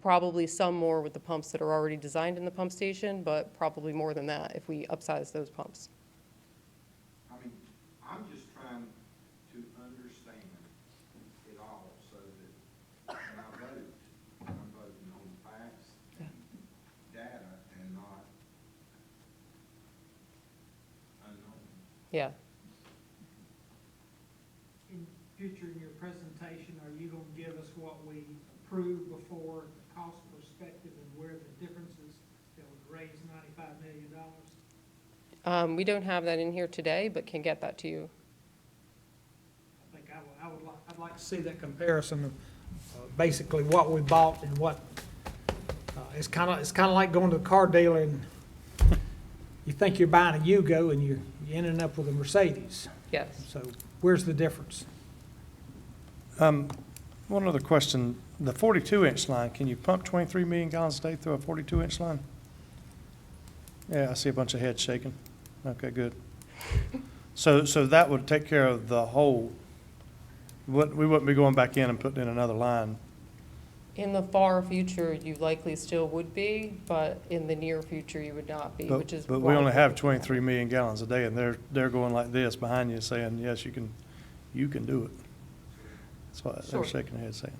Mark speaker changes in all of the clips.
Speaker 1: Probably some more with the pumps that are already designed in the pump station, but probably more than that if we upsize those pumps.
Speaker 2: I mean, I'm just trying to understand it all so that when I vote, I'm voting on facts and data and not unknown.
Speaker 1: Yeah.
Speaker 3: In future, in your presentation, are you gonna give us what we approved before, the cost perspective and where the differences that would raise $95 million?
Speaker 1: We don't have that in here today, but can get that to you.
Speaker 3: I think I'd like to see that comparison of basically what we bought and what, it's kind of like going to the car dealer and you think you're buying a Yugo and you're ending up with a Mercedes.
Speaker 1: Yes.
Speaker 3: So where's the difference?
Speaker 4: One other question, the 42-inch line, can you pump 23 million gallons a day through a 42-inch line? Yeah, I see a bunch of heads shaking. Okay, good. So that would take care of the whole, we wouldn't be going back in and putting in another line.
Speaker 1: In the far future, you likely still would be, but in the near future, you would not be, which is.
Speaker 4: But we only have 23 million gallons a day, and they're going like this behind you saying, yes, you can do it. That's what they're
Speaker 1: Sure.
Speaker 4: shaking their head saying.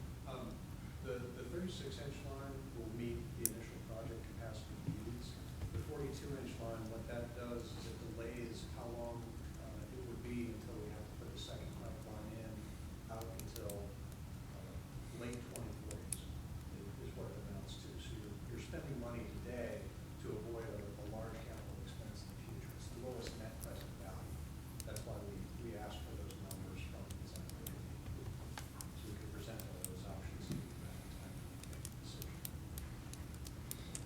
Speaker 5: The 36-inch line will meet the initial project capacity needs. The 42-inch line, what that does is it delays how long it would be until we have to put a second pipeline in out until late 2040s is what it amounts to. So you're spending money today to avoid a large capital expense in the future. It's the lowest net present value. That's why we asked for those numbers from the design committee. So we could present those options to you at the time to make the decision.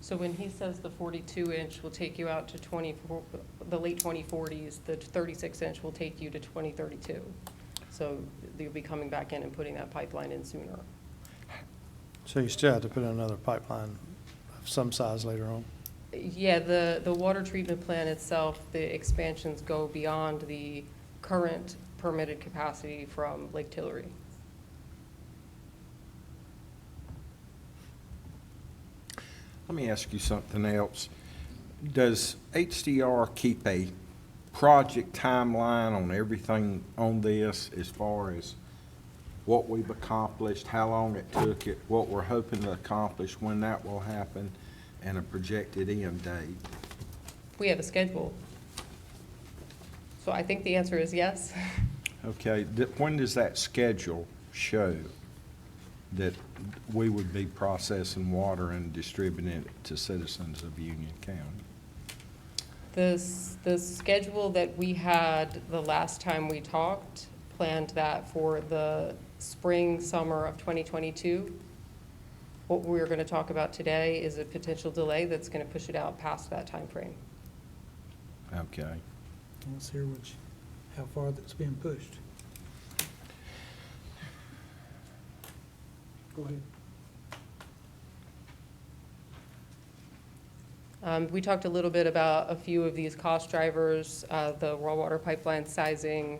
Speaker 1: So when he says the 42-inch will take you out to the late 2040s, the 36-inch will take you to 2032. So you'll be coming back in and putting that pipeline in sooner.
Speaker 4: So you still have to put in another pipeline of some size later on.
Speaker 1: Yeah, the water treatment plant itself, the expansions go beyond the current permitted capacity from Lake Tillery.
Speaker 2: Let me ask you something else. Does HDR keep a project timeline on everything on this as far as what we've accomplished, how long it took it, what we're hoping to accomplish, when that will happen, and a projected end date?
Speaker 1: We have a schedule. So I think the answer is yes.
Speaker 2: Okay, when does that schedule show that we would be processing water and distributing it to citizens of Union County?
Speaker 1: The schedule that we had the last time we talked planned that for the spring, summer of 2022. What we're going to talk about today is a potential delay that's going to push it out past that time frame.
Speaker 2: Okay.
Speaker 3: Let's hear how far that's being pushed. Go ahead.
Speaker 1: We talked a little bit about a few of these cost drivers, the raw water pipeline sizing,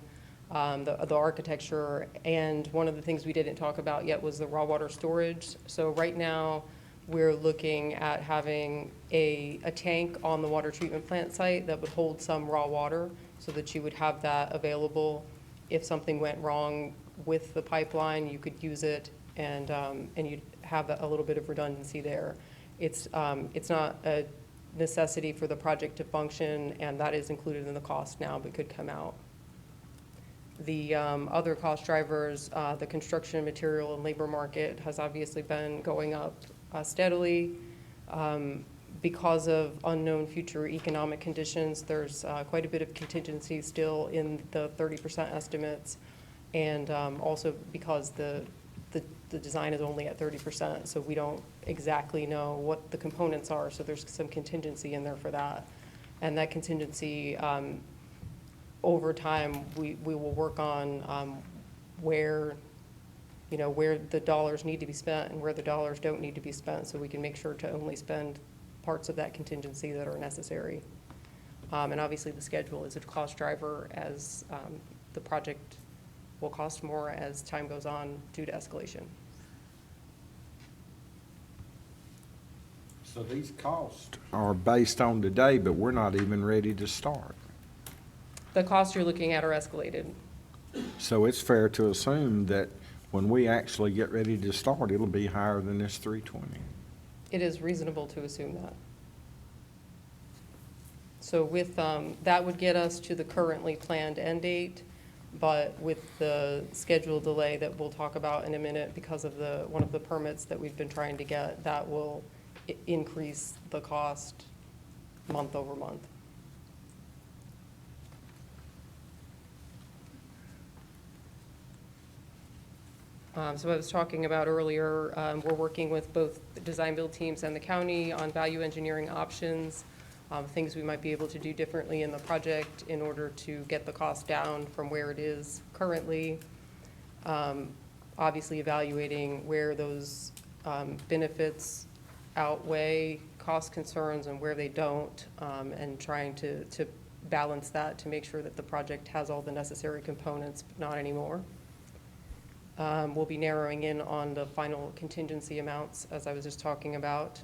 Speaker 1: the architecture, and one of the things we didn't talk about yet was the raw water storage. So right now, we're looking at having a tank on the water treatment plant site that would hold some raw water so that you would have that available. If something went wrong with the pipeline, you could use it and you'd have a little bit of redundancy there. It's not a necessity for the project to function, and that is included in the cost now, but could come out. The other cost drivers, the construction material and labor market has obviously been going up steadily. Because of unknown future economic conditions, there's quite a bit of contingency still in the 30% estimates, and also because the design is only at 30%, so we don't exactly know what the components are, so there's some contingency in there for that. And that contingency, over time, we will work on where the dollars need to be spent and where the dollars don't need to be spent, so we can make sure to only spend parts of that contingency that are necessary. And obviously the schedule is a cost driver, as the project will cost more as time goes on due to escalation.
Speaker 2: So these costs are based on today, but we're not even ready to start.
Speaker 1: The costs you're looking at are escalated.
Speaker 2: So it's fair to assume that when we actually get ready to start, it'll be higher than this 320.
Speaker 1: It is reasonable to assume that. So with, that would get us to the currently planned end date, but with the schedule delay that we'll talk about in a minute because of one of the permits that we've been trying to get, that will increase the cost month over month. So I was talking about earlier, we're working with both the design build teams and the county on value engineering options, things we might be able to do differently in the project in order to get the cost down from where it is currently. Obviously evaluating where those benefits outweigh cost concerns and where they don't, and trying to balance that to make sure that the project has all the necessary components, but not anymore. We'll be narrowing in on the final contingency amounts, as I was just talking about.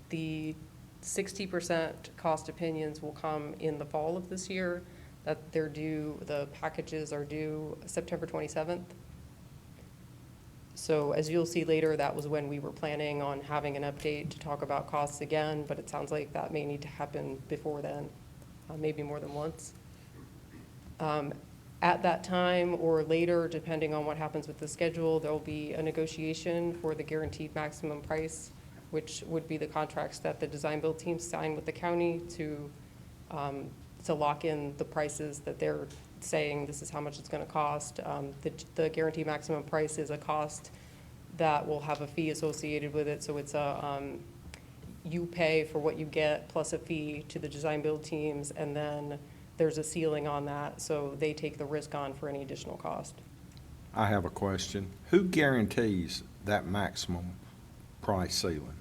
Speaker 1: The 60% cost opinions will come in the fall of this year. That they're due, the packages are due September 27th. So as you'll see later, that was when we were planning on having an update to talk about costs again, but it sounds like that may need to happen before then, maybe more than once. At that time or later, depending on what happens with the schedule, there'll be a negotiation for the guaranteed maximum price, which would be the contracts that the design build teams sign with the county to lock in the prices that they're saying this is how much it's going to cost. The guaranteed maximum price is a cost that will have a fee associated with it, so it's you pay for what you get plus a fee to the design build teams, and then there's a ceiling on that, so they take the risk on for any additional cost.
Speaker 2: I have a question. Who guarantees that maximum price ceiling?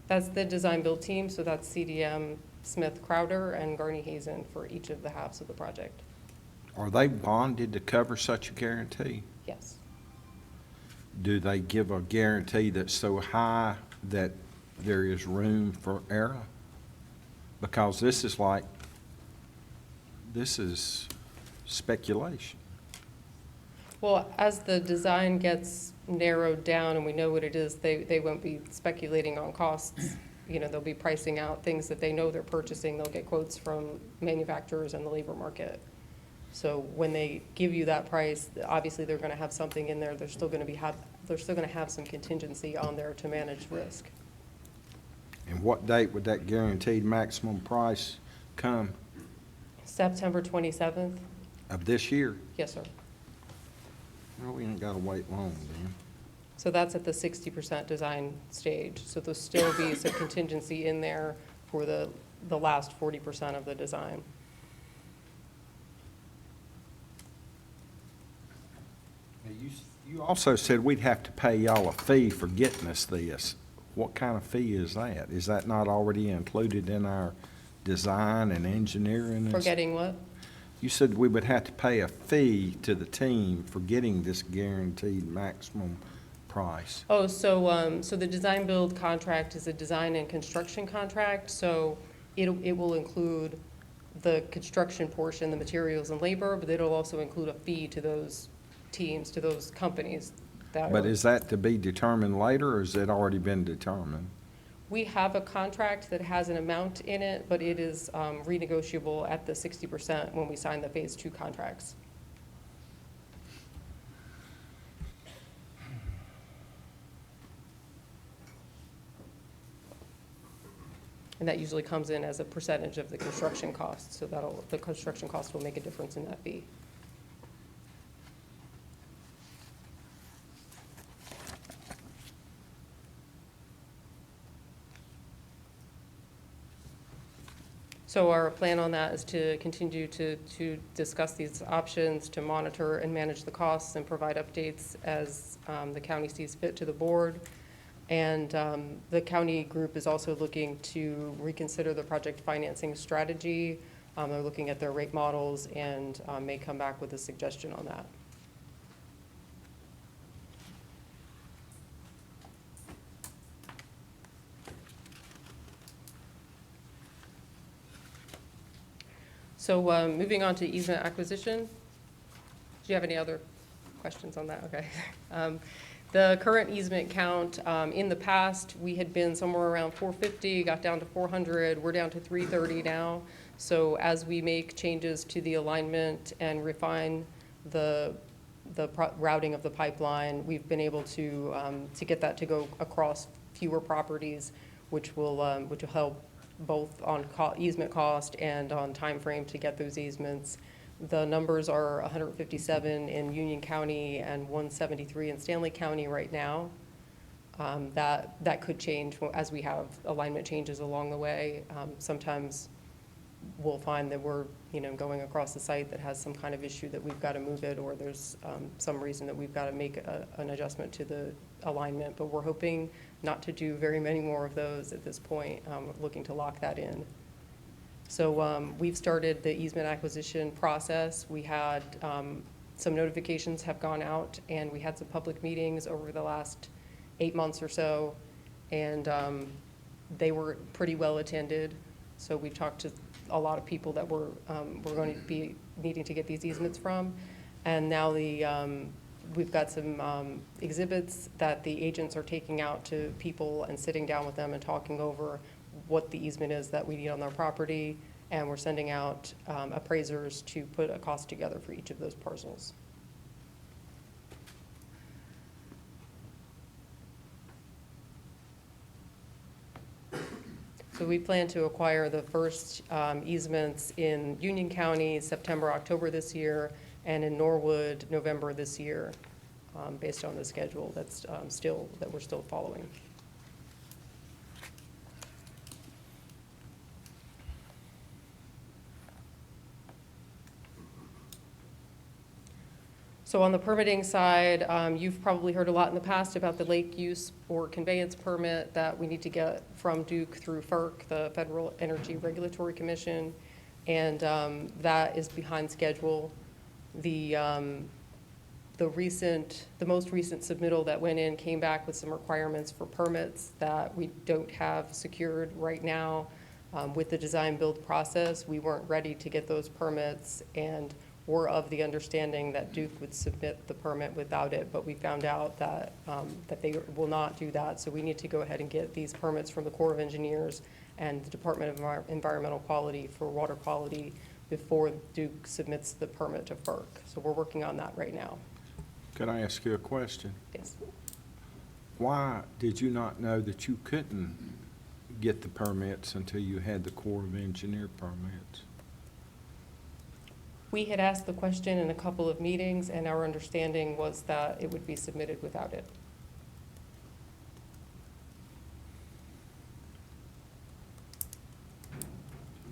Speaker 1: That's the design build team, so that's CDM, Smith Crowder, and Garney Hazen for each of the halves of the project.
Speaker 2: Are they bonded to cover such a guarantee?
Speaker 1: Yes.
Speaker 2: Do they give a guarantee that's so high that there is room for error? Because this is speculation.
Speaker 1: Well, as the design gets narrowed down and we know what it is, they won't be speculating on costs. You know, they'll be pricing out things that they know they're purchasing. They'll get quotes from manufacturers and the labor market. So when they give you that price, obviously they're going to have something in there. They're still going to have some contingency on there to manage risk.
Speaker 2: And what date would that guaranteed maximum price come?
Speaker 1: September 27th?
Speaker 2: Of this year?
Speaker 1: Yes, sir.
Speaker 2: Well, we ain't gotta wait long then.
Speaker 1: So that's at the 60% design stage. So there'll still be some contingency in there for the last 40% of the design.
Speaker 2: Now, you also said we'd have to pay y'all a fee for getting us this. What kind of fee is that? Is that not already included in our design and engineering?
Speaker 1: For getting what?
Speaker 2: You said we would have to pay a fee to the team for getting this guaranteed maximum price.
Speaker 1: Oh, so the design build contract is a design and construction contract, so it will include the construction portion, the materials and labor, but it'll also include a fee to those teams, to those companies that
Speaker 2: But
Speaker 1: are.
Speaker 2: is that to be determined later, or has it already been determined?
Speaker 1: We have a contract that has an amount in it, but it is renegotiable at the 60% when we sign the Phase 2 contracts. And that usually comes in as a percentage of the construction cost, so the construction cost will make a difference in that fee. So our plan on that is to continue to discuss these options, to monitor and manage the costs and provide updates as the county sees fit to the board. And the county group is also looking to reconsider the project financing strategy. They're looking at their rate models and may come back with a suggestion on that. So moving on to easement acquisition. Do you have any other questions on that? Okay. The current easement count, in the past, we had been somewhere around 450, got down to 400. We're down to 330 now. So as we make changes to the alignment and refine the routing of the pipeline, we've been able to get that to go across fewer properties, which will help both on easement cost and on time frame to get those easements. The numbers are 157 in Union County and 173 in Stanley County right now. That could change as we have alignment changes along the way. Sometimes we'll find that we're going across the site that has some kind of issue that we've got to move it, or there's some reason that we've got to make an adjustment to the alignment. But we're hoping not to do very many more of those at this point, looking to lock that in. So we've started the easement acquisition process. We had some notifications have gone out, and we had some public meetings over the last 8 months or so, and they were pretty well attended. So we talked to a lot of people that we're going to be needing to get these easements from, and now we've got some exhibits that the agents are taking out to people and sitting down with them and talking over what the easement is that we need on their property, and we're sending out appraisers to put a cost together for each of those parcels. So we plan to acquire the first easements in Union County, September, October this year, and in Norwood, November this year, based on the schedule that we're still following. So on the permitting side, you've probably heard a lot in the past about the lake use or conveyance permit that we need to get from Duke through FERC, the Federal Energy Regulatory Commission, and that is behind schedule. The most recent submittal that went in came back with some requirements for permits that we don't have secured right now. With the design build process, we weren't ready to get those permits, and were of the understanding that Duke would submit the permit without it, but we found out that they will not do that. So we need to go ahead and get these permits from the Corps of Engineers and the Department of Environmental Quality for water quality before Duke submits the permit to FERC. So we're working on that right now.
Speaker 2: Could I ask you a question?
Speaker 1: Yes.
Speaker 2: Why did you not know that you couldn't get the permits until you had the Corps of Engineer permits?
Speaker 1: We had asked the question in a couple of meetings, and our understanding was that it would be submitted without it.
Speaker 6: Can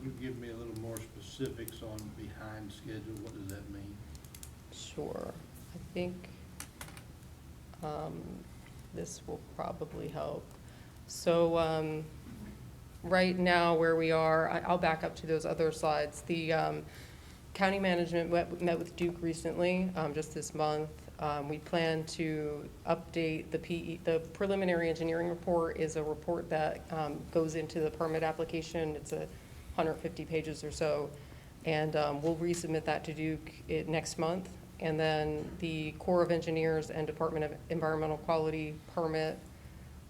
Speaker 6: you give me a little more specifics on behind schedule? What does that mean?
Speaker 1: Sure. I think this will probably help. So right now where we are, I'll back up to those other slides. The county management met with Duke recently, just this month. We plan to update the preliminary engineering report is a report that goes into the permit application. It's 150 pages or so. And we'll resubmit that to Duke next month. And then the Corps of Engineers and Department of Environmental Quality permit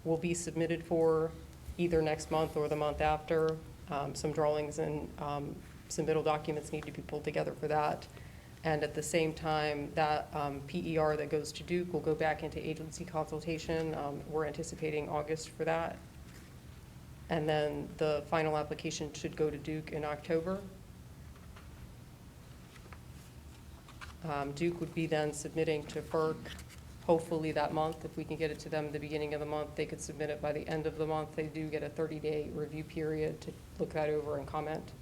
Speaker 1: will be submitted for either next month or the month after. Some drawings and submittal documents need to be pulled together for that. And at the same time, that PER that goes to Duke will go back into agency consultation. We're anticipating August for that. And then the final application should go to Duke in October. Duke would be then submitting to FERC hopefully that month. If we can get it to them at the beginning of the month, they could submit it by the end of the month. They do get a 30-day review period to look that over and comment.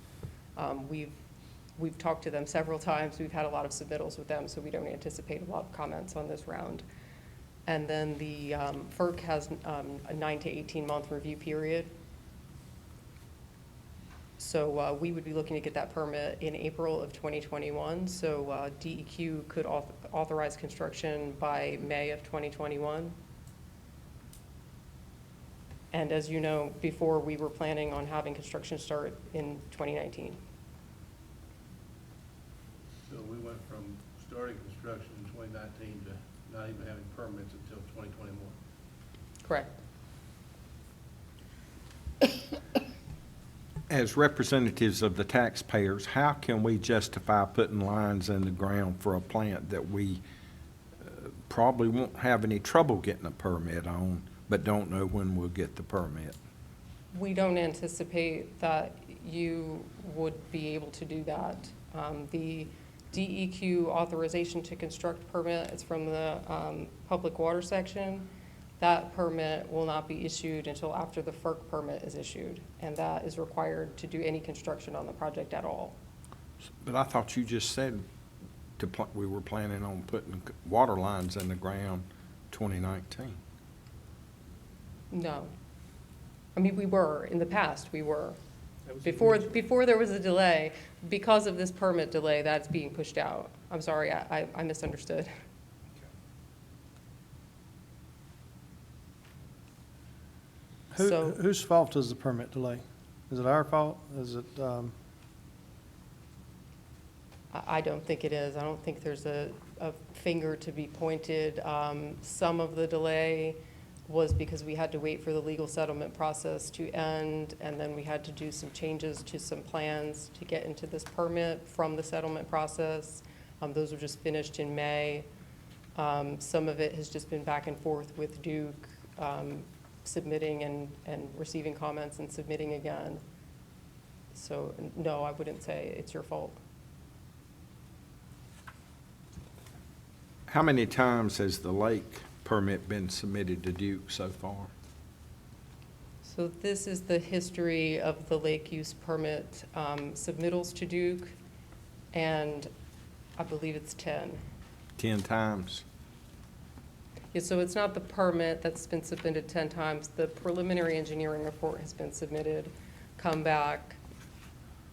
Speaker 1: We've talked to them several times. We've had a lot of submittals with them, so we don't anticipate a lot of comments on this round. And then the FERC has a 9 to 18-month review period. So we would be looking to get that permit in April of 2021. So DEQ could authorize construction by May of 2021. And as you know, before we were planning on having construction start in 2019.
Speaker 6: 2019 to not even having permits until 2021.
Speaker 1: Correct.
Speaker 2: As representatives of the taxpayers, how can we justify putting lines in the ground for a plant that we probably won't have any trouble getting a permit on, but don't know when we'll get the permit?
Speaker 1: We don't anticipate that you would be able to do that. The DEQ authorization to construct permit is from the public water section. That permit will not be issued until after the FERC permit is issued, and that is required to do any construction on the project at all.
Speaker 2: But I thought you just said we were planning on putting water lines in the ground 2019.
Speaker 1: No. I mean, we were, in the past, we were. Before there was a delay, because of this permit delay, that's being pushed out. I'm sorry, I misunderstood. So-
Speaker 4: Whose fault is the permit delay? Is it our fault? Is it,
Speaker 1: I don't think it is. I don't think there's a finger to be pointed. Some of the delay was because we had to wait for the legal settlement process to end, and then we had to do some changes to some plans to get into this permit from the settlement process. Those were just finished in May. Some of it has just been back and forth with Duke, submitting and receiving comments and submitting again. So, no, I wouldn't say it's your fault.
Speaker 2: How many times has the lake permit been submitted to Duke so far?
Speaker 1: So this is the history of the lake use permit submittals to Duke, and I believe it's 10.
Speaker 2: 10 times?
Speaker 1: Yeah, so it's not the permit that's been submitted 10 times. The preliminary engineering report has been submitted, come back,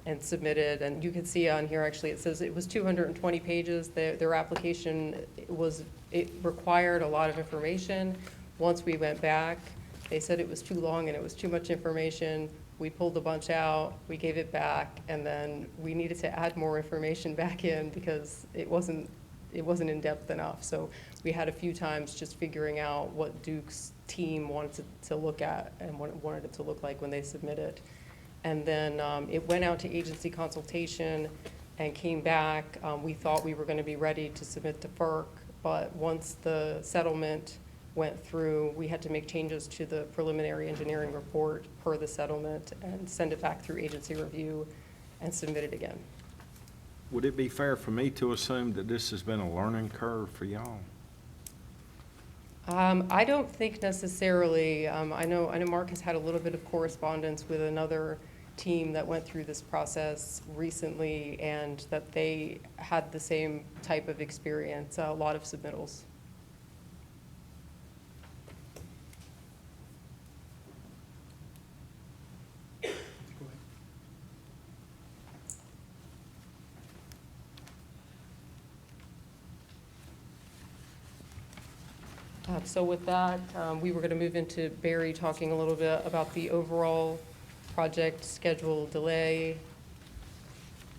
Speaker 1: and submitted. And you can see on here, actually, it says it was 220 pages. Their application it required a lot of information. Once we went back, they said it was too long and it was too much information. We pulled a bunch out, we gave it back, and then we needed to add more information back in because it wasn't in-depth enough. So we had a few times just figuring out what Duke's team wanted to look at and what it wanted it to look like when they submit it. And then it went out to agency consultation and came back. We thought we were going to be ready to submit to FERC, but once the settlement went through, we had to make changes to the preliminary engineering report per the settlement and send it back through agency review and submit it again.
Speaker 2: Would it be fair for me to assume that this has been a learning curve for y'all?
Speaker 1: I don't think necessarily. I know Mark has had a little bit of correspondence with another team that went through this process recently, and that they had the same type of experience, a lot of submittals. So with that, we were going to move into Barry talking a little bit about the overall project schedule delay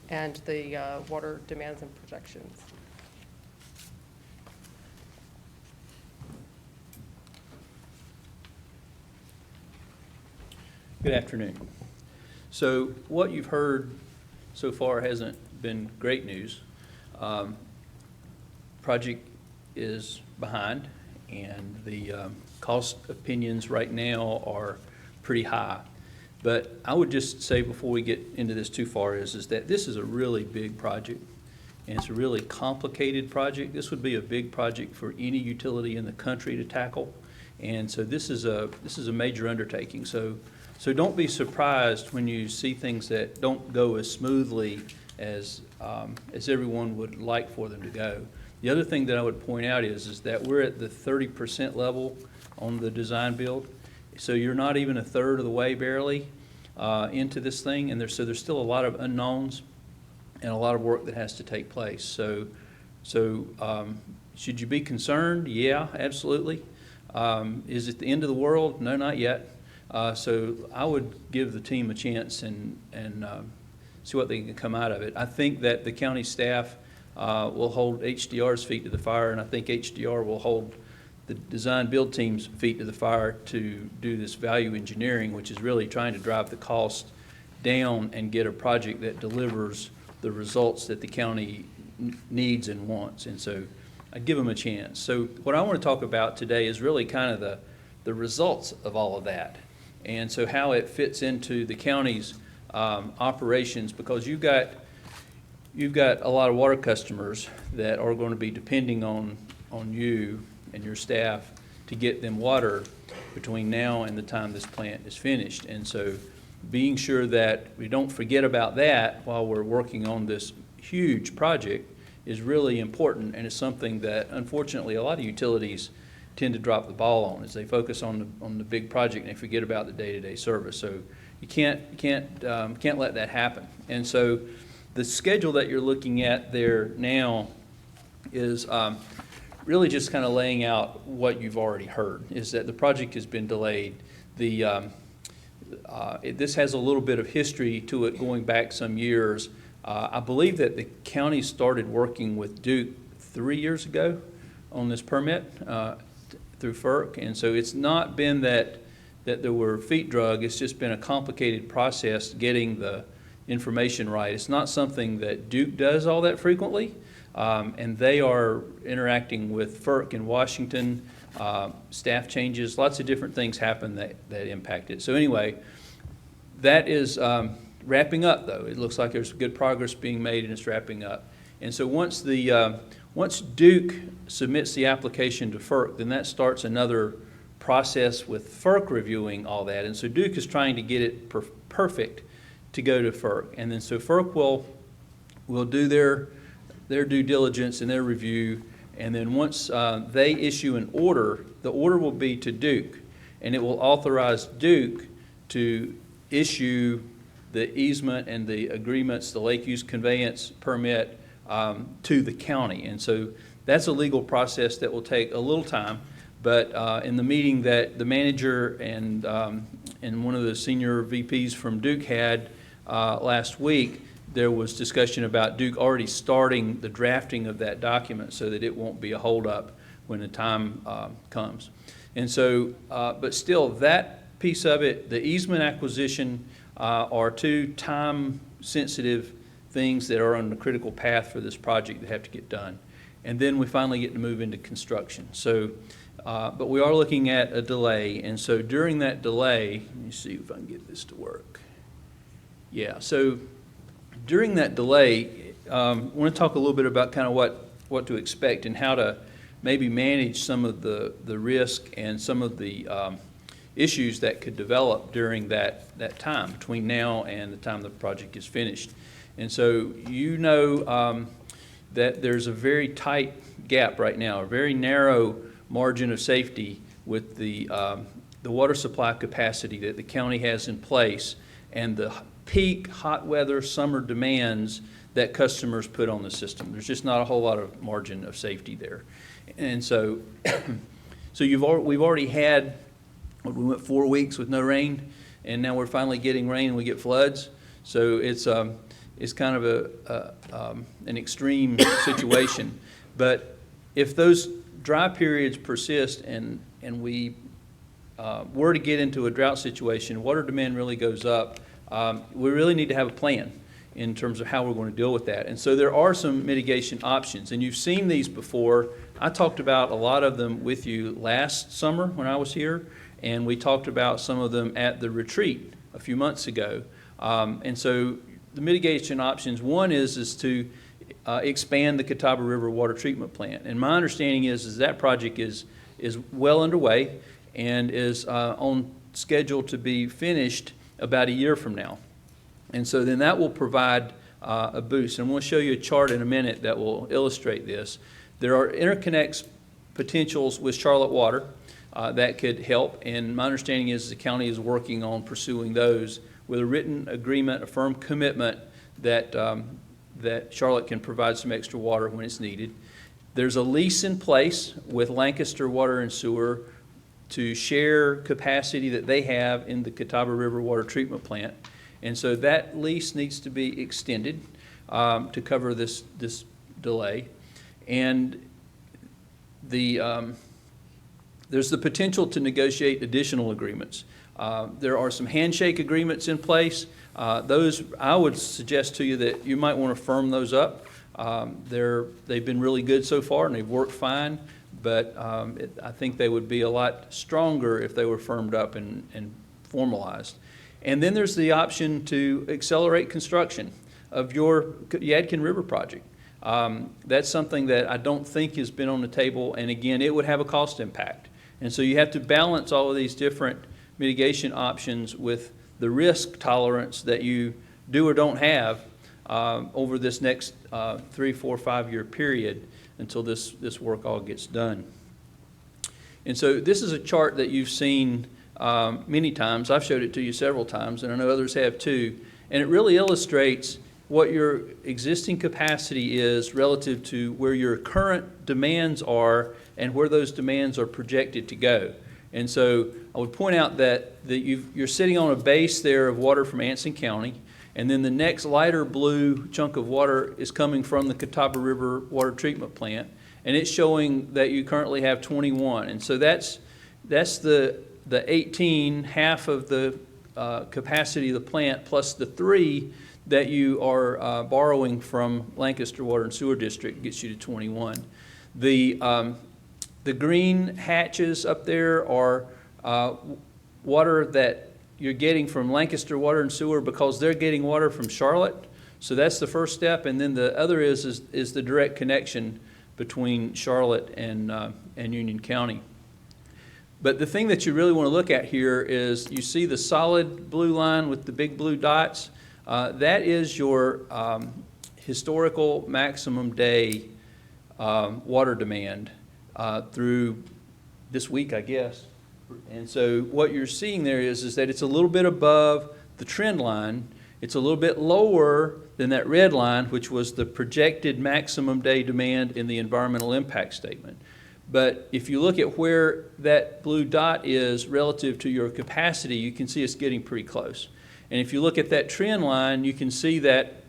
Speaker 1: and the water demands and projections.
Speaker 7: Good afternoon. So what you've heard so far hasn't been great news. Project is behind, and the cost opinions right now are pretty high. But I would just say before we get into this too far is that this is a really big project, and it's a really complicated project. This would be a big project for any utility in the country to tackle, and so this is a major undertaking. So don't be surprised when you see things that don't go as smoothly as everyone would like for them to go. The other thing that I would point out is that we're at the 30% level on the design build. So you're not even a third of the way barely into this thing, and there's still a lot of unknowns and a lot of work that has to take place. So should you be concerned? Yeah, absolutely. Is it the end of the world? No, not yet. So I would give the team a chance and see what they can come out of it. I think that the county staff will hold HDR's feet to the fire, and I think HDR will hold the design build team's feet to the fire to do this value engineering, which is really trying to drive the cost down and get a project that delivers the results that the county needs and wants. And so I give them a chance. So what I want to talk about today is really kind of the results of all of that. And so how it fits into the county's operations, because you've got a lot of water customers that are going to be depending on you and your staff to get them water between now and the time this plant is finished. And so being sure that we don't forget about that while we're working on this huge project is really important, and it's something that unfortunately a lot of utilities tend to drop the ball on, as they focus on the big project and they forget about the day-to-day service. So you can't let that happen. And so the schedule that you're looking at there now is really just kind of laying out what you've already heard, is that the project has been delayed. This has a little bit of history to it going back some years. I believe that the county started working with Duke 3 years ago on this permit through FERC, and so it's not been that there were feet drug. It's just been a complicated process getting the information right. It's not something that Duke does all that frequently, and they are interacting with FERC in Washington. Staff changes, lots of different things happen that impact it. So anyway, that is wrapping up, though. It looks like there's good progress being made, and it's wrapping up. And so once Duke submits the application to FERC, then that starts another process with FERC reviewing all that. And so Duke is trying to get it perfect to go to FERC. And then so FERC will do their due diligence and their review. And then once they issue an order, the order will be to Duke, and it will authorize Duke to issue the easement and the agreements, the lake use conveyance permit to the county. And so that's a legal process that will take a little time, but in the meeting that the manager and one of the senior VPs from Duke had last week, there was discussion about Duke already starting the drafting of that document so that it won't be a holdup when the time comes. And so, but still, that piece of it, the easement acquisition, are two time-sensitive things that are on the critical path for this project that have to get done. And then we finally get to move into construction. So, but we are looking at a delay, and so during that delay, let me see if I can get this to work. Yeah, so during that delay, I want to talk a little bit about kind of what to expect and how to maybe manage some of the risk and some of the issues that could develop during that time between now and the time the project is finished. And so you know that there's a very tight gap right now, a very narrow margin of safety with the water supply capacity that the county has in place and the peak hot weather summer demands that customers put on the system. There's just not a whole lot of margin of safety there. And so we've already had, we went 4 weeks with no rain, and now we're finally getting rain and we get floods. So it's kind of an extreme situation. But if those dry periods persist and we were to get into a drought situation, water demand really goes up, we really need to have a plan in terms of how we're going to deal with that. And so there are some mitigation options, and you've seen these before. I talked about a lot of them with you last summer when I was here, and we talked about some of them at the retreat a few months ago. And so the mitigation options, one is to expand the Catawba River Water Treatment Plant. And my understanding is that project is well underway and is on schedule to be finished about a year from now. And so then that will provide a boost. And we'll show you a chart in a minute that will illustrate this. There are interconnects potentials with Charlotte Water that could help. And my understanding is the county is working on pursuing those with a written agreement, a firm commitment that Charlotte can provide some extra water when it's needed. There's a lease in place with Lancaster Water and Sewer to share capacity that they have in the Catawba River Water Treatment Plant. And so that lease needs to be extended to cover this delay. And there's the potential to negotiate additional agreements. There are some handshake agreements in place. Those, I would suggest to you that you might want to firm those up. They've been really good so far, and they've worked fine, but I think they would be a lot stronger if they were firmed up and formalized. And then there's the option to accelerate construction of your Yadkin River project. That's something that I don't think has been on the table, and again, it would have a cost impact. And so you have to balance all of these different mitigation options with the risk tolerance that you do or don't have over this next 3, 4, 5 year period until this work all gets done. And so this is a chart that you've seen many times. I've showed it to you several times, and I know others have too. And it really illustrates what your existing capacity is relative to where your current demands are and where those demands are projected to go. And so I would point out that you're sitting on a base there of water from Anson County, and then the next lighter blue chunk of water is coming from the Catawba River Water Treatment Plant, and it's showing that you currently have 21. And so that's the 18, half of the capacity of the plant, plus the 3 that you are borrowing from Lancaster Water and Sewer District gets you to 21. The green hatches up there are water that you're getting from Lancaster Water and Sewer because they're getting water from Charlotte. So that's the first step, and then the other is the direct connection between Charlotte and Union County. But the thing that you really want to look at here is you see the solid blue line with the big blue dots. That is your historical maximum day water demand through this week, I guess. And so what you're seeing there is that it's a little bit above the trend line. It's a little bit lower than that red line, which was the projected maximum day demand in the environmental impact statement. But if you look at where that blue dot is relative to your capacity, you can see it's getting pretty close. And if you look at that trend line, you can see that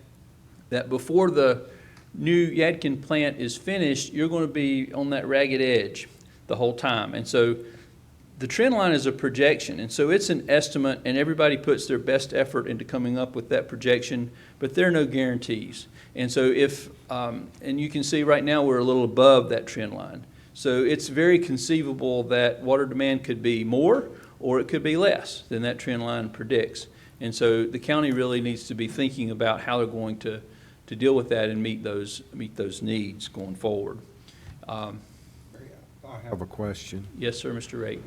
Speaker 7: before the new Yadkin plant is finished, you're going to be on that ragged edge the whole time. And so the trend line is a projection, and so it's an estimate, and everybody puts their best effort into coming up with that projection, but there are no guarantees. And so and you can see right now we're a little above that trend line. So it's very conceivable that water demand could be more or it could be less than that trend line predicts. And so the county really needs to be thinking about how they're going to deal with that and meet those needs going forward.
Speaker 2: I have a question.
Speaker 7: Yes, sir, Mr. Rake.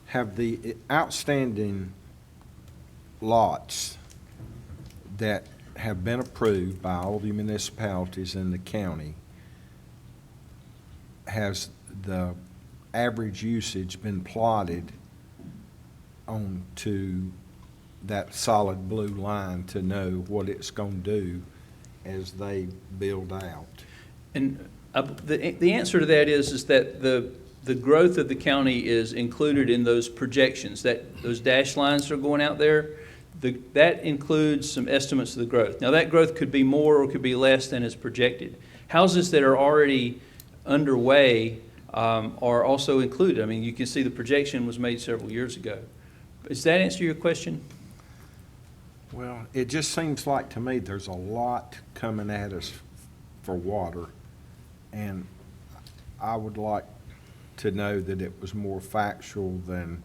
Speaker 2: Have the outstanding lots that have been approved by all the municipalities in the county, has the average usage been plotted onto that solid blue line to know what it's going to do as they build out? And
Speaker 7: the answer to that is that the growth of the county is included in those projections. Those dashed lines that are going out there, that includes some estimates of the growth. Now that growth could be more or could be less than is projected. Houses that are already underway are also included. I mean, you can see the projection was made several years ago. Does that answer your question?
Speaker 2: Well, it just seems like to me there's a lot coming at us for water, and I would like to know that it was more factual than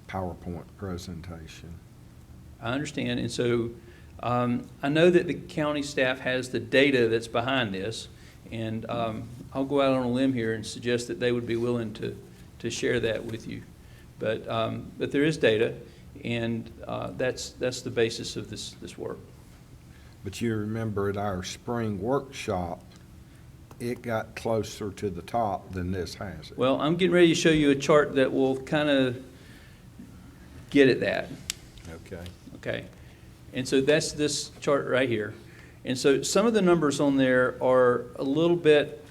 Speaker 2: PowerPoint presentation.
Speaker 7: I understand, and so I know that the county staff has the data that's behind this, and I'll go out on a limb here and suggest that they would be willing to share that with you. But there is data, and that's the basis of this work.
Speaker 2: But you remember at our spring workshop, it got closer to the top than this has it.
Speaker 7: Well, I'm getting ready to show you a chart that will kind of get at that.
Speaker 2: Okay.
Speaker 7: Okay, and so that's this chart right here. And so some of the numbers on there are a little bit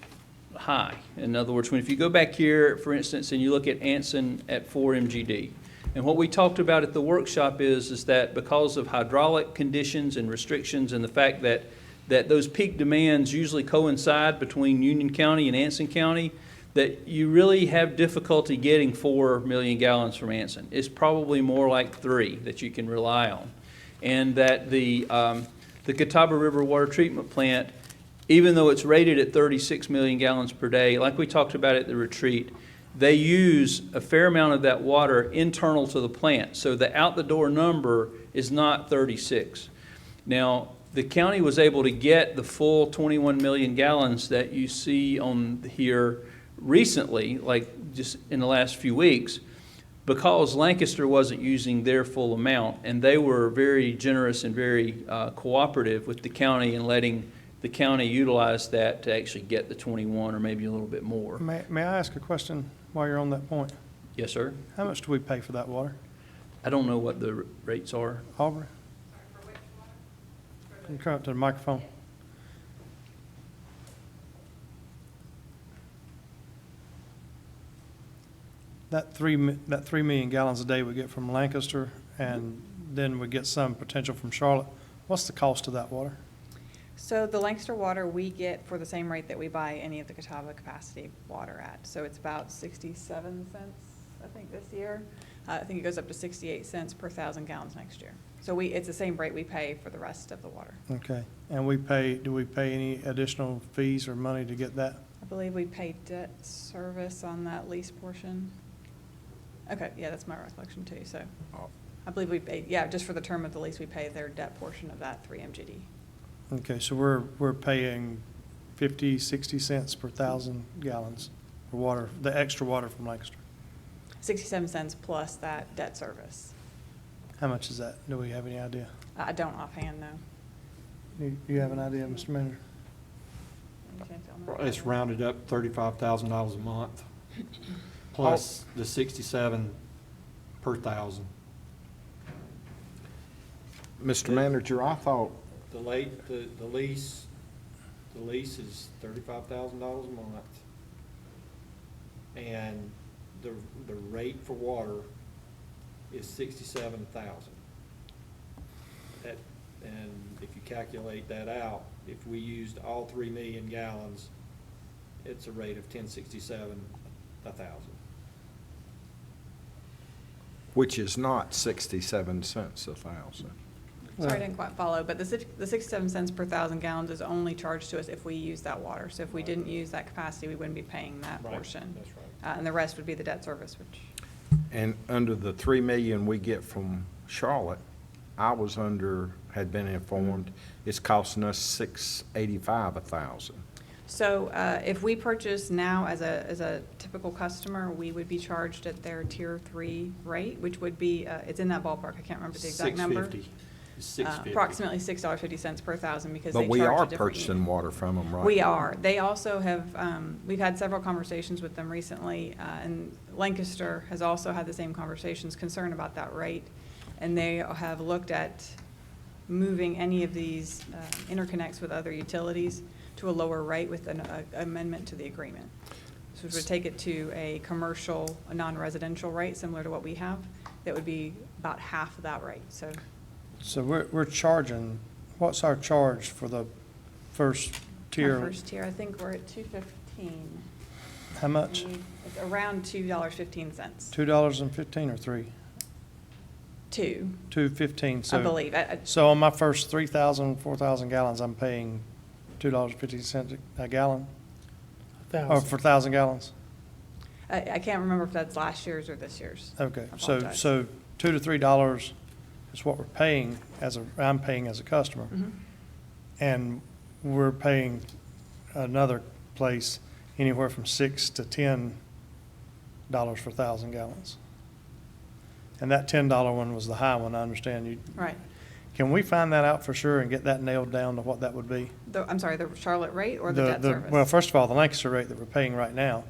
Speaker 7: high. In other words, if you go back here, for instance, and you look at Anson at 4 MGD, and what we talked about at the workshop is that because of hydraulic conditions and restrictions and the fact that that those peak demands usually coincide between Union County and Anson County, that you really have difficulty getting 4 million gallons from Anson. It's probably more like 3 that you can rely on. And that the Catawba River Water Treatment Plant, even though it's rated at 36 million gallons per day, like we talked about at the retreat, they use a fair amount of that water internal to the plant. So the out-the-door number is not 36. Now, the county was able to get the full 21 million gallons that you see on here recently, like just in the last few weeks, because Lancaster wasn't using their full amount, and they were very generous and very cooperative with the county in letting the county utilize that to actually get the 21 or maybe a little bit more.
Speaker 4: May I ask a question while you're on that point?
Speaker 7: Yes, sir.
Speaker 4: How much do we pay for that water?
Speaker 7: I don't know what the rates are.
Speaker 4: Aubrey? Can you come up to the microphone? That 3 million gallons a day we get from Lancaster, and then we get some potential from Charlotte. What's the cost of that water?
Speaker 8: So the Lancaster water we get for the same rate that we buy any of the Catawba capacity water at. So it's about 67 cents, I think, this year. I think it goes up to 68 cents per 1,000 gallons next year. So it's the same rate we pay for the rest of the water.
Speaker 4: Okay, and do we pay any additional fees or money to get that?
Speaker 8: I believe we pay debt service on that lease portion. Okay, yeah, that's my recollection too. So I believe we pay, yeah, just for the term of the lease, we pay their debt portion of that 3 MGD.
Speaker 4: Okay, so we're paying 50, 60 cents per 1,000 gallons for water, the extra water from Lancaster.
Speaker 8: 67 cents plus that debt service.
Speaker 4: How much is that? Do we have any idea?
Speaker 8: I don't offhand know.
Speaker 4: You have an idea, Mr. Manager?
Speaker 8: Any chance y'all know?
Speaker 9: It's rounded up $35,000 a month, plus the 67 per thousand.
Speaker 2: Mr. Manager, I thought,
Speaker 9: The lease is $35,000 a month. And the rate for water is 67,000. And if you calculate that out, if we used all 3 million gallons, it's a rate of 1067 a thousand.
Speaker 2: which is not 67 cents a thousand.
Speaker 8: Sorry, I didn't quite follow, but the 67 cents per 1,000 gallons is only charged to us if we use that water. So if we didn't use that capacity, we wouldn't be paying that
Speaker 9: Right,
Speaker 8: portion.
Speaker 9: that's right.
Speaker 8: And the rest would be the debt service, which,
Speaker 2: And under the 3 million we get from Charlotte, I was had been informed, it's costing us $685 a thousand.
Speaker 8: so if we purchase now as a typical customer, we would be charged at their tier 3 rate, which would be, it's in that ballpark, I can't remember the exact number.
Speaker 9: $6.50. It's $6.50.
Speaker 8: Approximately $6.50 per thousand because they
Speaker 2: But we
Speaker 8: charge
Speaker 2: are
Speaker 8: a different
Speaker 2: purchasing
Speaker 8: unit.
Speaker 2: water from them, right?
Speaker 8: We are. They also have, we've had several conversations with them recently, and Lancaster has also had the same conversations, concerned about that rate. And they have looked at moving any of these interconnects with other utilities to a lower rate with an amendment to the agreement. So it would take it to a commercial, a non-residential rate, similar to what we have. That would be about half of that rate, so.
Speaker 4: So we're charging, what's our charge for the first tier?
Speaker 8: Our first tier, I think we're at $2.15.
Speaker 4: How much?
Speaker 8: It's around $2.15.
Speaker 4: $2.15 or $3?
Speaker 8: Two,
Speaker 4: $2.15.
Speaker 8: I believe.
Speaker 4: So on my first 3,000, 4,000 gallons, I'm paying $2.50 a gallon? Or for 1,000 gallons?
Speaker 8: I can't remember if that's last year's or this year's.
Speaker 4: Okay,
Speaker 8: I
Speaker 4: so
Speaker 8: apologize.
Speaker 4: $2 to $3 is what we're paying I'm paying as a customer.
Speaker 8: Mhm.
Speaker 4: And we're paying another place anywhere from $6 to $10 for 1,000 gallons. And that $10 one was the high one, I understand you.
Speaker 8: Right.
Speaker 4: Can we find that out for sure and get that nailed down to what that would be?
Speaker 8: I'm sorry, the Charlotte rate or the debt service?
Speaker 4: Well, first of all, the Lancaster rate that we're paying right now,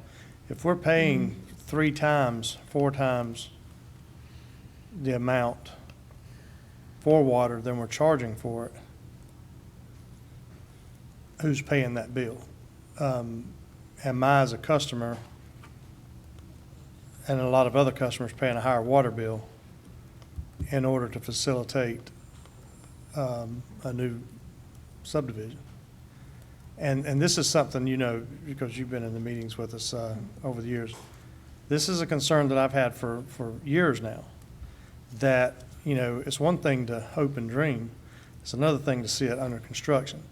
Speaker 4: if we're paying 3 times, 4 times the amount for water than we're charging for it, who's paying that bill? Am I as a customer, and a lot of other customers paying a higher water bill in order to facilitate a new subdivision? And this is something, you know, because you've been in the meetings with us over the years. This is a concern that I've had for years now, that, you know, it's one thing to hope and dream. It's another thing to see it under construction.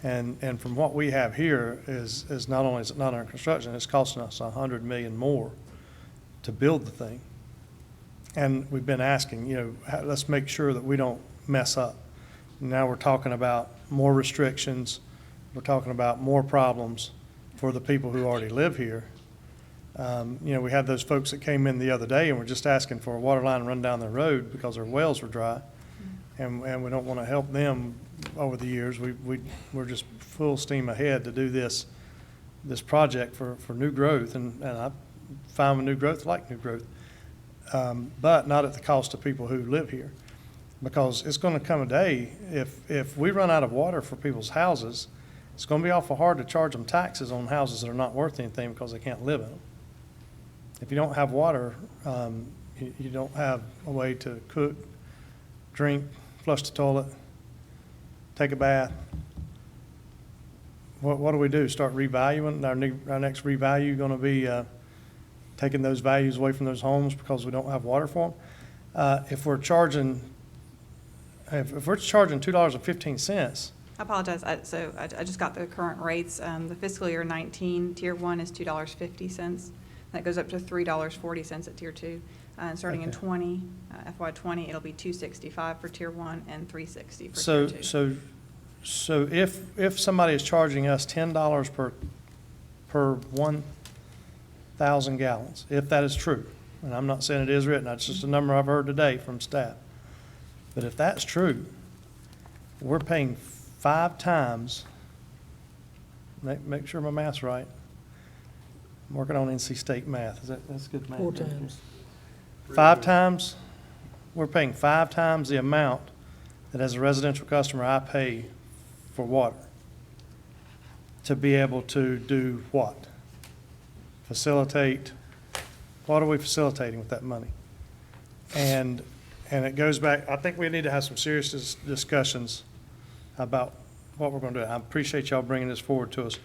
Speaker 4: And from what we have here is not only is it not under construction, it's costing us $100 million more to build the thing. And we've been asking, you know, let's make sure that we don't mess up. Now we're talking about more restrictions. We're talking about more problems for the people who already live here. You know, we had those folks that came in the other day and were just asking for a water line to run down their road because their wells were dry. And we don't want to help them over the years. We're just full steam ahead to do this project for new growth. And I find new growth, like new growth, but not at the cost of people who live here. Because it's going to come a day, if we run out of water for people's houses, it's going to be awful hard to charge them taxes on houses that are not worth anything because they can't live in them. If you don't have water, you don't have a way to cook, drink, flush the toilet, take a bath. What do we do? Start revaluing? Our next revalue going to be taking those values away from those homes because we don't have water for them? If we're charging $2.15,
Speaker 8: I apologize. So I just got the current rates. The fiscal year 19, Tier 1 is $2.50. That goes up to $3.40 at Tier 2. And starting in
Speaker 4: Okay.
Speaker 8: 20, FY 20, it'll be $2.65 for Tier 1 and $3.60 for Tier 2.
Speaker 4: So if somebody is charging us $10 per 1,000 gallons, if that is true, and I'm not saying it is written, that's just a number I've heard today from staff. But if that's true, we're paying 5 times, make sure my math's right. I'm working on NC State math. That's good math?
Speaker 3: 4 times.
Speaker 4: 5 times, we're paying 5 times the amount that as a residential customer I pay for water to be able to do what? Facilitate, what are we facilitating with that money? And it goes back, I think we need to have some serious discussions about what we're going to do. I appreciate y'all bringing this forward to us,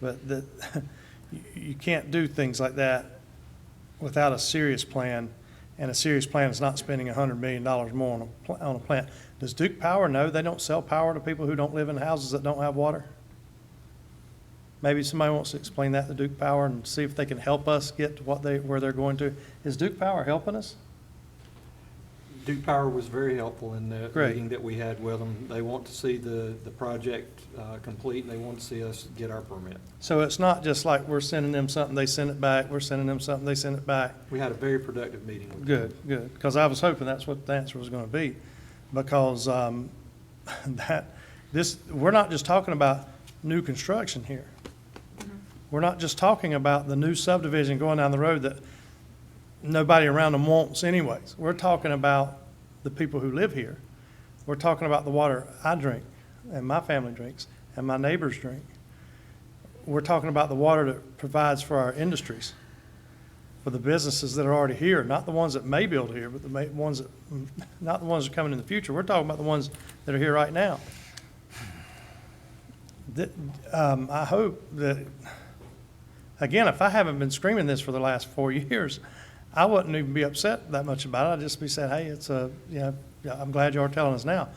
Speaker 4: but you can't do things like that without a serious plan, and a serious plan is not spending $100 million more on a plant. Does Duke Power know they don't sell power to people who don't live in houses that don't have water? Maybe somebody wants to explain that to Duke Power and see if they can help us get to where they're going to. Is Duke Power helping us?
Speaker 9: Duke Power was very helpful in the
Speaker 4: Great.
Speaker 9: meeting that we had with them. They want to see the project complete, and they want to see us get our permit.
Speaker 4: So it's not just like we're sending them something, they send it back, we're sending them something, they send it back.
Speaker 9: We had a very productive meeting with them.
Speaker 4: Good, because I was hoping that's what the answer was going to be. Because we're not just talking about new construction here. We're not just talking about the new subdivision going down the road that nobody around them wants anyways. We're talking about the people who live here. We're talking about the water I drink, and my family drinks, and my neighbors drink. We're talking about the water that provides for our industries, for the businesses that are already here, not the ones that may build here, but not the ones that are coming in the future. We're talking about the ones that are here right now. I hope that, again, if I haven't been screaming this for the last 4 years, I wouldn't even be upset that much about it. I'd just be saying, hey, I'm glad you are telling us now.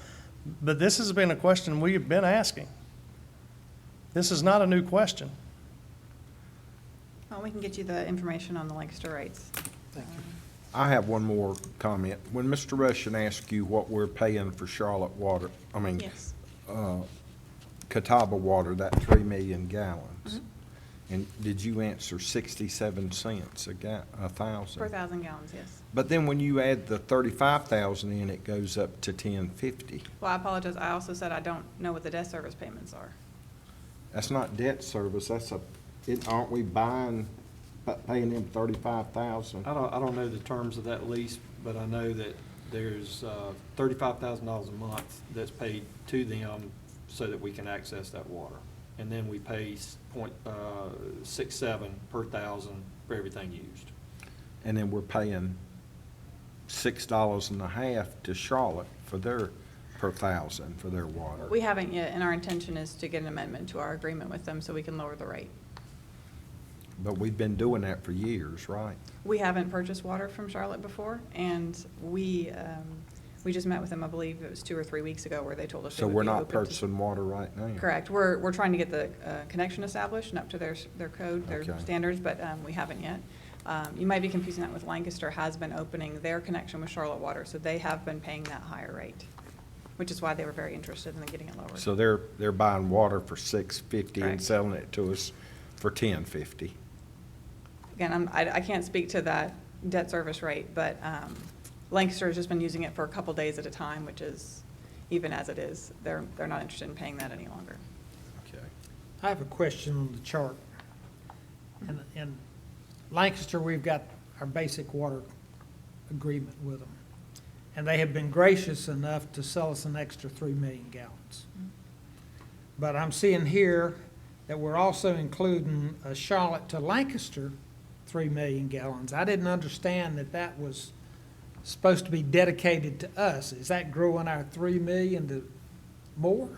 Speaker 4: But this has been a question we have been asking. This is not a new question.
Speaker 8: Well, we can get you the information on the Lancaster rates.
Speaker 2: I have one more comment. When Mr. Russian asked you what we're paying for Charlotte water,
Speaker 8: Yes.
Speaker 2: Catawba water, that 3 million gallons.
Speaker 8: Mhm.
Speaker 2: And did you answer 67 cents a 1,000?
Speaker 8: Per 1,000 gallons, yes.
Speaker 2: But then when you add the 35,000 in, it goes up to 1050.
Speaker 8: Well, I apologize. I also said I don't know what the debt service payments are.
Speaker 2: That's not debt service, aren't we paying them 35,000?
Speaker 9: I don't know the terms of that lease, but I know that there's $35,000 a month that's paid to them so that we can access that water. And then we pay 0.67 per 1,000 for everything used.
Speaker 2: And then we're paying $6.50 to Charlotte for their per thousand for their water.
Speaker 8: We haven't yet, and our intention is to get an amendment to our agreement with them so we can lower the rate.
Speaker 2: But we've been doing that for years, right?
Speaker 8: We haven't purchased water from Charlotte before, and we just met with them, I believe it was 2 or 3 weeks ago, where they told us they
Speaker 2: So
Speaker 8: would
Speaker 2: we're
Speaker 8: be
Speaker 2: not
Speaker 8: open to-
Speaker 2: purchasing water right now?
Speaker 8: Correct. We're trying to get the connection established and up to their code, their
Speaker 2: Okay.
Speaker 8: standards, but we haven't yet. You might be confusing that with Lancaster has been opening their connection with Charlotte Water, so they have been paying that higher rate, which is why they were very interested in getting it lowered.
Speaker 2: So they're buying water for $6.50 and
Speaker 8: Correct.
Speaker 2: selling it to us for $10.50.
Speaker 8: Again, I can't speak to that debt service rate, but Lancaster has just been using it for a couple days at a time, which is, even as it is, they're not interested in paying that any longer.
Speaker 2: Okay.
Speaker 3: I have a question on the chart. In Lancaster, we've got our basic water agreement with them. And they have been gracious enough to sell us an extra 3 million gallons. But I'm seeing here that we're also including a Charlotte to Lancaster 3 million gallons. I didn't understand that that was supposed to be dedicated to us. Is that growing our 3 million to more?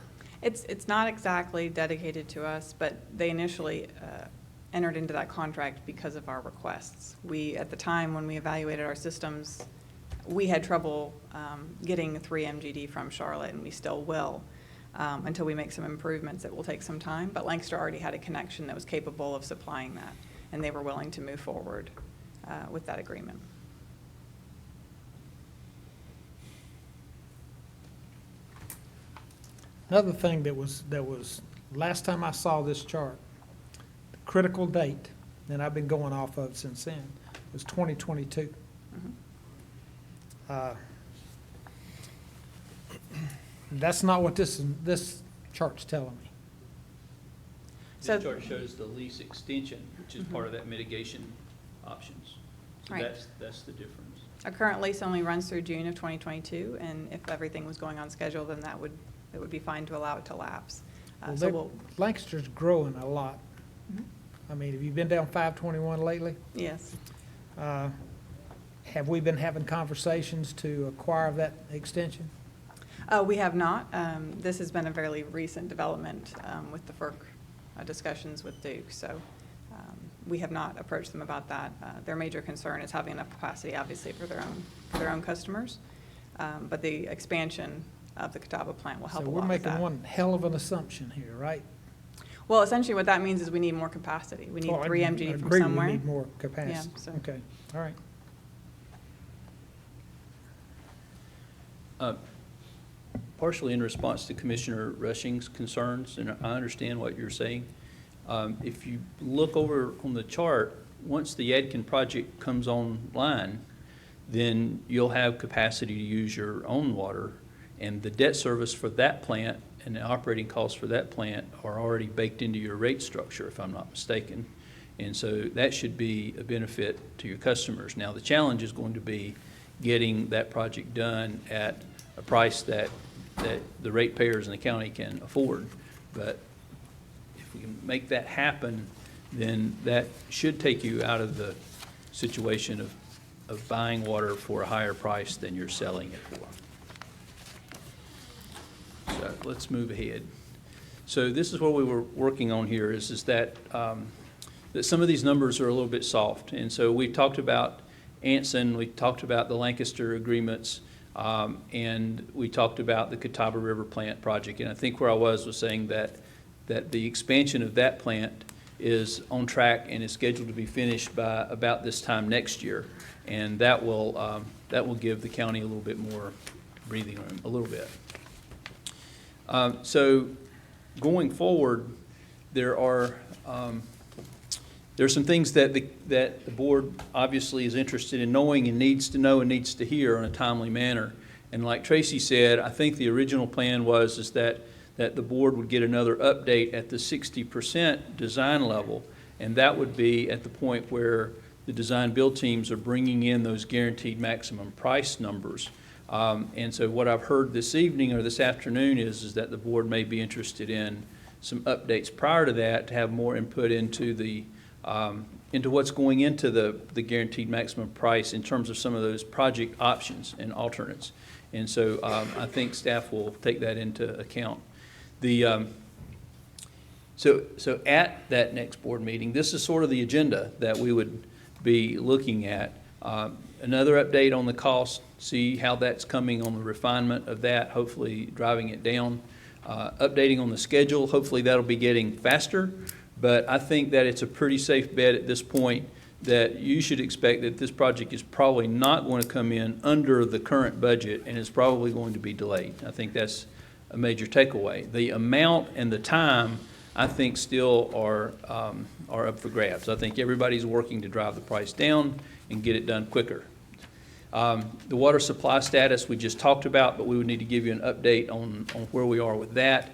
Speaker 8: It's not exactly dedicated to us, but they initially entered into that contract because of our requests. At the time when we evaluated our systems, we had trouble getting 3 MGD from Charlotte, and we still will. Until we make some improvements, it will take some time, but Lancaster already had a connection that was capable of supplying that, and they were willing to move forward with that agreement.
Speaker 3: Another thing that was, last time I saw this chart, the critical date, and I've been going off of since then, was 2022. That's not what this chart's telling me.
Speaker 8: So-
Speaker 7: This chart shows the lease extension, which is part of that mitigation options. So
Speaker 8: Right.
Speaker 7: that's the difference.
Speaker 8: Our current lease only runs through June of 2022, and if everything was going on schedule, then it would be fine to allow it to lapse.
Speaker 3: Well, Lancaster's growing a lot.
Speaker 8: Mhm.
Speaker 3: I mean, have you been down 521 lately?
Speaker 8: Yes.
Speaker 3: Have we been having conversations to acquire that extension?
Speaker 8: We have not. This has been a fairly recent development with the FERC discussions with Duke, so we have not approached them about that. Their major concern is having enough capacity, obviously, for their own customers, but the expansion of the Catawba plant will help
Speaker 3: So
Speaker 8: a
Speaker 3: we're
Speaker 8: lot with
Speaker 3: making
Speaker 8: that.
Speaker 3: one hell of an assumption here, right?
Speaker 8: Well, essentially, what that means is we need more capacity. We need
Speaker 3: Well, I
Speaker 8: 3 MGD from
Speaker 3: agree,
Speaker 8: somewhere.
Speaker 3: we need more capacity.
Speaker 8: so-
Speaker 3: Okay, all right.
Speaker 7: Partially in response to Commissioner Rushing's concerns, and I understand what you're saying. If you look over on the chart, once the Yadkin project comes online, then you'll have capacity to use your own water, and the debt service for that plant and the operating costs for that plant are already baked into your rate structure, if I'm not mistaken. And so that should be a benefit to your customers. Now, the challenge is going to be getting that project done at a price that the ratepayers in the county can afford. But if we can make that happen, then that should take you out of the situation of buying water for a higher price than you're selling it for. So let's move ahead. So this is what we were working on here is that some of these numbers are a little bit soft. And so we talked about Anson, we talked about the Lancaster agreements, and we talked about the Catawba River Plant project. And I think where I was saying that the expansion of that plant is on track and is scheduled to be finished by about this time next year. And that will give the county a little bit more breathing room, a little bit. So going forward, there's some things that the board obviously is interested in knowing and needs to know and needs to hear in a timely manner. And like Tracy said, I think the original plan was that the board would get another update at the 60% design level, and that would be at the point where the design build teams are bringing in those guaranteed maximum price numbers. And so what I've heard this evening or this afternoon is that the board may be interested in some updates prior to that to have more input into what's going into the guaranteed maximum price in terms of some of those project options and alternates. And so I think staff will take that into account. So at that next board meeting, this is sort of the agenda that we would be looking at. Another update on the cost, see how that's coming on the refinement of that, hopefully driving it down. Updating on the schedule, hopefully that'll be getting faster. But I think that it's a pretty safe bet at this point that you should expect that this project is probably not going to come in under the current budget and is probably going to be delayed. I think that's a major takeaway. The amount and the time, I think, still are up for grabs. I think everybody's working to drive the price down and get it done quicker. The water supply status we just talked about, but we would need to give you an update on where we are with that.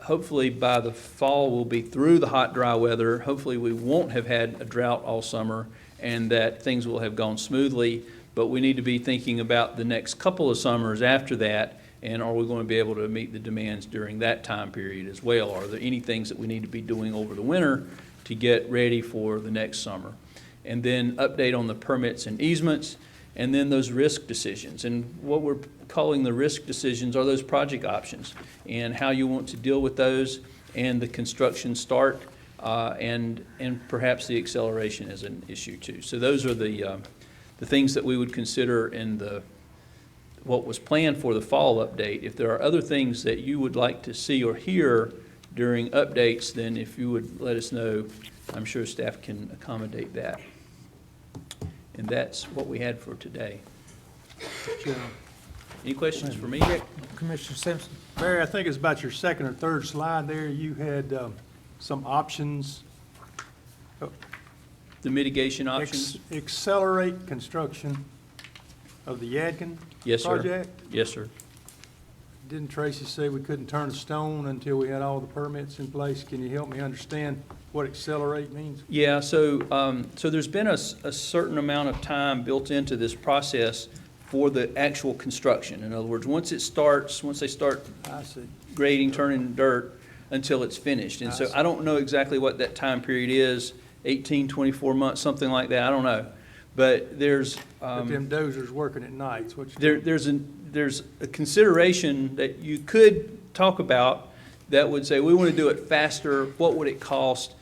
Speaker 7: Hopefully by the fall we'll be through the hot, dry weather. Hopefully we won't have had a drought all summer and that things will have gone smoothly. But we need to be thinking about the next couple of summers after that, and are we going to be able to meet the demands during that time period as well? Are there any things that we need to be doing over the winter to get ready for the next summer? And then update on the permits and easements, and then those risk decisions. And what we're calling the risk decisions are those project options and how you want to deal with those, and the construction start, and perhaps the acceleration is an issue too. So those are the things that we would consider in what was planned for the fall update. If there are other things that you would like to see or hear during updates, then if you would let us know, I'm sure staff can accommodate that. And that's what we had for today. Any questions for me?
Speaker 3: Commissioner Simpson?
Speaker 10: Barry, I think it's about your second or third slide there. You had some options.
Speaker 7: The mitigation options?
Speaker 10: Accelerate construction of the Yadkin
Speaker 7: Yes, sir.
Speaker 10: project.
Speaker 7: Yes, sir.
Speaker 10: Didn't Tracy say we couldn't turn a stone until we had all the permits in place? Can you help me understand what accelerate means?
Speaker 7: Yeah, so there's been a certain amount of time built into this process for the actual construction. In other words, once they start
Speaker 10: I see.
Speaker 7: grading, turning dirt, until it's finished. And so I don't know exactly what that time period is, 18, 24 months, something like that, I don't know. But there's
Speaker 10: But them dozers working at nights, what you
Speaker 7: there's a consideration that you could talk about that would say, we want to do it faster, what would it cost?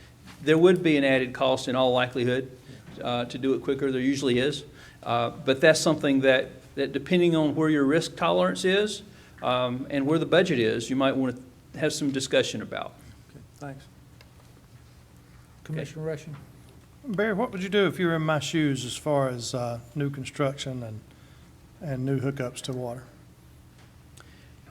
Speaker 7: There would be an added cost in all likelihood to do it quicker, there usually is. But that's something that depending on where your risk tolerance is and where the budget is, you might want to have some discussion about.
Speaker 10: Okay, thanks.
Speaker 3: Commissioner Rushing?
Speaker 4: Barry, what would you do if you were in my shoes as far as new construction and new hookups to water?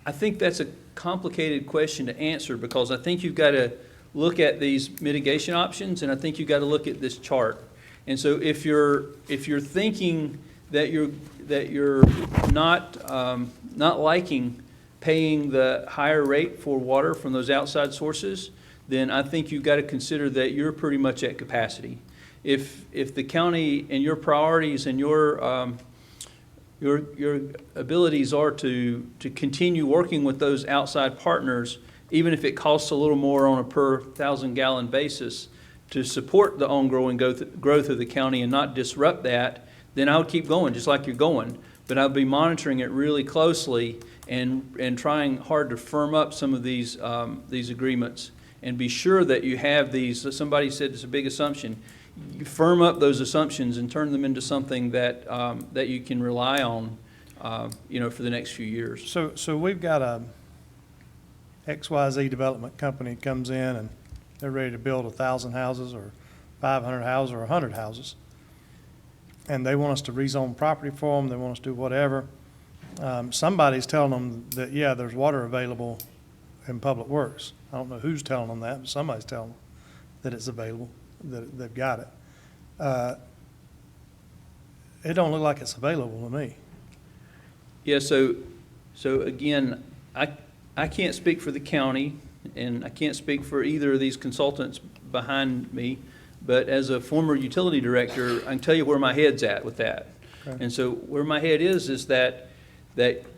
Speaker 7: I think that's a complicated question to answer because I think you've got to look at these mitigation options, and I think you've got to look at this chart. And so if you're thinking that you're not liking paying the higher rate for water from those outside sources, then I think you've got to consider that you're pretty much at capacity. If the county and your priorities and your abilities are to continue working with those outside partners, even if it costs a little more on a per 1,000-gallon basis to support the ongoing growth of the county and not disrupt that, then I would keep going just like you're going. But I'll be monitoring it really closely and trying hard to firm up some of these agreements and be sure that you have these. Somebody said it's a big assumption. You firm up those assumptions and turn them into something that you can rely on, for the next few years.
Speaker 4: So we've got a XYZ development company comes in and they're ready to build 1,000 houses or 500 houses or 100 houses. And they want us to rezone property for them. They want us to do whatever. Somebody's telling them that, yeah, there's water available in Public Works. I don't know who's telling them that, but somebody's telling them that it's available, that they've got it. It don't look like it's available to me.
Speaker 7: Yeah, so again, I can't speak for the county, and I can't speak for either of these consultants behind me, but as a former utility director, I can tell you where my head's at with that.
Speaker 4: Okay.
Speaker 7: And so where my head is that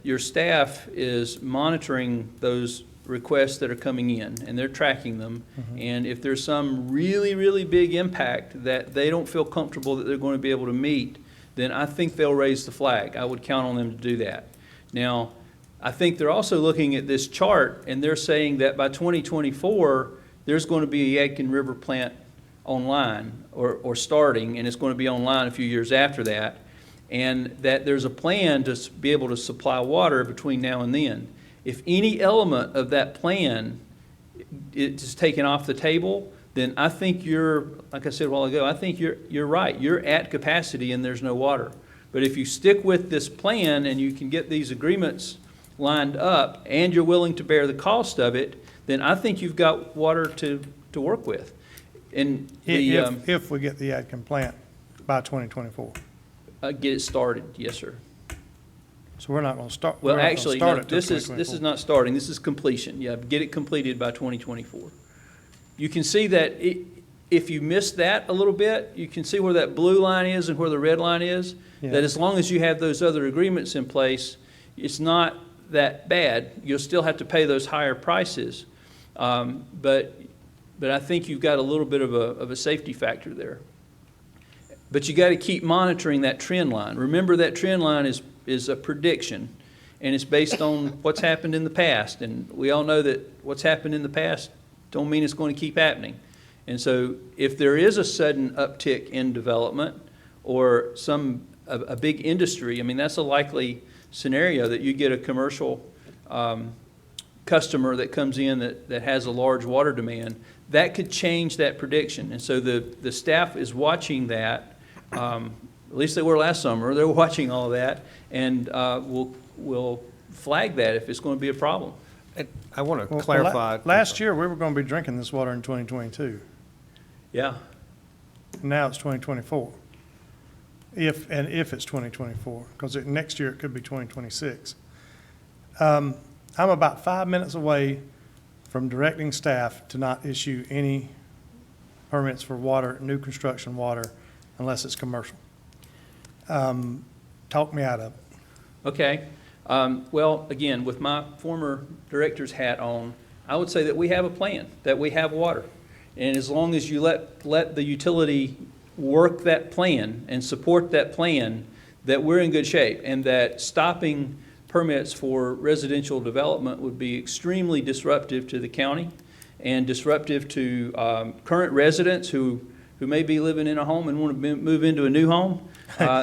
Speaker 7: your staff is monitoring those requests that are coming in, and they're tracking them.
Speaker 4: Mm-hmm.
Speaker 7: And if there's some really, really big impact that they don't feel comfortable that they're going to be able to meet, then I think they'll raise the flag. I would count on them to do that. Now, I think they're also looking at this chart, and they're saying that by 2024, there's going to be a Yadkin River plant online, or starting, and it's going to be online a few years after that, and that there's a plan to be able to supply water between now and then. If any element of that plan is taken off the table, then I think you're, like I said a while ago, I think you're right. You're at capacity and there's no water. But if you stick with this plan and you can get these agreements lined up and you're willing to bear the cost of it, then I think you've got water to work with. And
Speaker 4: If we get the Yadkin plant by 2024.
Speaker 7: get it started, yes, sir.
Speaker 4: So we're not going to start.
Speaker 7: Well,
Speaker 4: we're not gonna
Speaker 7: actually,
Speaker 4: start
Speaker 7: no,
Speaker 4: it till
Speaker 7: this is
Speaker 4: 2024.
Speaker 7: not starting, this is completion. Yeah, get it completed by 2024. You can see that if you miss that a little bit, you can see where that blue line is and where the red line is.
Speaker 4: Yeah.
Speaker 7: That as long as you have those other agreements in place, it's not that bad. You'll still have to pay those higher prices. But I think you've got a little bit of a safety factor there. But you got to keep monitoring that trend line. Remember, that trend line is a prediction, and it's based on what's happened in the past. And we all know that what's happened in the past don't mean it's going to keep happening. And so if there is a sudden uptick in development or a big industry, I mean, that's a likely scenario that you get a commercial customer that comes in that has a large water demand. That could change that prediction. And so the staff is watching that. At least they were last summer. They're watching all of that, and we'll flag that if it's going to be a problem.
Speaker 9: I want to
Speaker 4: Well,
Speaker 9: clarify.
Speaker 4: Last year, we were going to be drinking this water in 2022.
Speaker 7: Yeah.
Speaker 4: Now it's 2024. If it's 2024, because next year it could be 2026. I'm about 5 minutes away from directing staff to not issue any permits for water, new construction water, unless it's commercial. Talk me out of it.
Speaker 7: Okay. Well, again, with my former director's hat on, I would say that we have a plan, that we have water. And as long as you let the utility work that plan and support that plan, that we're in good shape, and that stopping permits for residential development would be extremely disruptive to the county and disruptive to current residents who may be living in a home and want to move into a new home.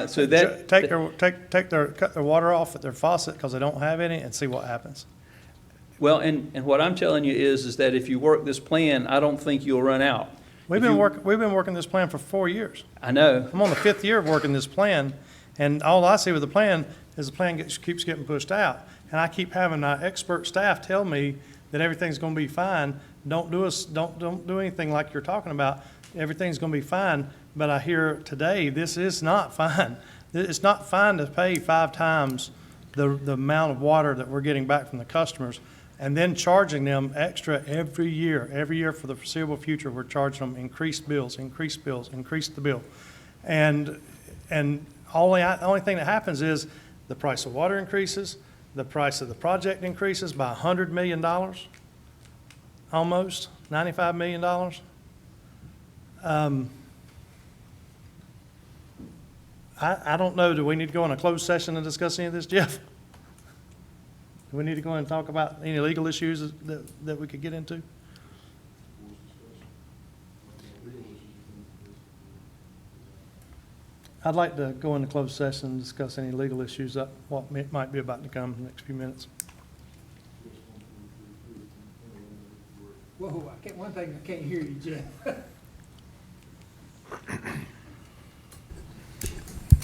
Speaker 7: So that
Speaker 4: cut their water off at their faucet because they don't have any, and see what happens.
Speaker 7: well, and what I'm telling you is that if you work this plan, I don't think you'll run out.
Speaker 4: We've been working this plan for 4 years.
Speaker 7: I know.
Speaker 4: I'm on the 5th year of working this plan, and all I see with the plan is the plan keeps getting pushed out. And I keep having my expert staff tell me that everything's going to be fine. Don't do anything like you're talking about. Everything's going to be fine. But I hear today this is not fine. It's not fine to pay 5 times the amount of water that we're getting back from the customers, and then charging them extra every year. Every year for the foreseeable future, we're charging them increased bills, increase the bill. And only thing that happens is the price of water increases, the price of the project increases by $100 million, almost $95 million. I don't know, do we need to go in a closed session and discuss any of this, Jeff? Do we need to go in and talk about any legal issues that we could get into? I'd like to go into closed session and discuss any legal issues that might be about to come in the next few minutes.
Speaker 3: Whoa, one thing, I can't hear you, Jeff.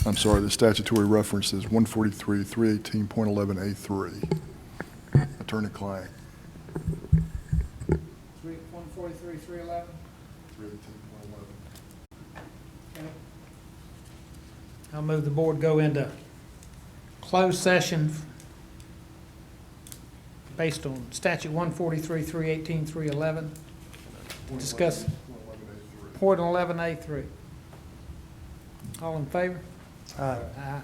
Speaker 11: I'm sorry, the statutory reference is 143, 318.11A3. Attorney-client.
Speaker 3: 143, 311.
Speaker 11: 318.11.
Speaker 3: I'll move the board go into closed session based on statute 143, 318, 311. Discuss point 11A3. All in favor?
Speaker 4: Aye.
Speaker 3: Aye.